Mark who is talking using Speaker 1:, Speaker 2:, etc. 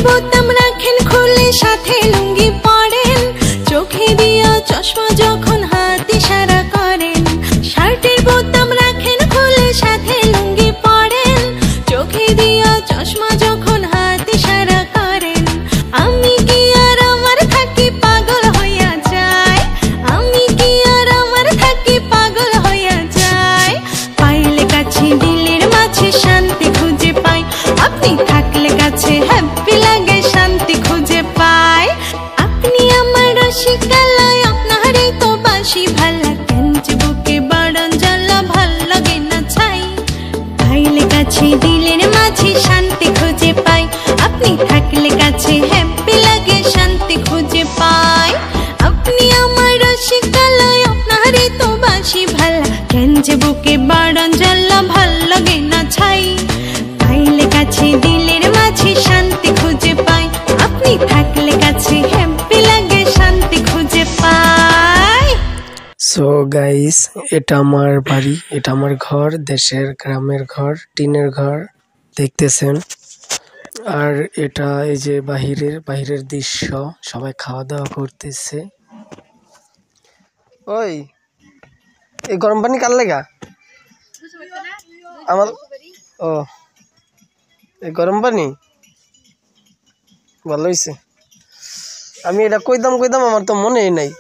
Speaker 1: বোতাম রাখেন খুলে সাথে লুঙ্গি পরেন, চোখে দিয়া চশমা যখন হাত ইশারা করেন। শার্টের বোতাম রাখেন খুলে সাথে লুঙ্গি পরেন, চোখে দিয়া চশমা যখন হাত ইশারা করেন। আমি কি আর আমার থাকি পাগল হইয়া যায়, আমি কি আর আমার থাকি পাগল হইয়া যায়। পাইলে কাছে দিলের মাঝে শান্তি খুঁজে পাই, আপনি থাকলে কাছে হ্যাপি লাগে শান্তি খুঁজে পাই। আপনি আমার রসিকালয়, আপনারই তো বাসি ভালা, কেন যে বুকে বাড়ন জ্বালা ভাল লাগে না ছাই। পাইলে কাছে দিলের মাঝে শান্তি খুঁজে পাই, আপনি থাকলে কাছে হ্যাপি লাগে শান্তি খুঁজে পাই। আপনি আমার রসিকালয়, আপনারই তো বাসি ভালা, কেন যে বুকে বাড়ন জ্বালা ভাল লাগে না ছাই। পাইলে কাছে দিলের মাঝে শান্তি খুঁজে পাই, আপনি থাকলে কাছে হ্যাপি লাগে শান্তি খুঁজে পাই।
Speaker 2: সো গাইস, এটা আমার বাড়ি, এটা আমার ঘর, দেশের গ্রামের ঘর, টিনের ঘর দেখতেছেন। আর এটা এই যে বাহিরের দৃশ্য, সবাই খাওয়া দাওয়া করতেছে। ওই এই গরম পানি কার লাগা? আমার ও এই গরম পানি ভালো হয়েছে। আমি এটা কইতাম আমার তো মনেই নাই।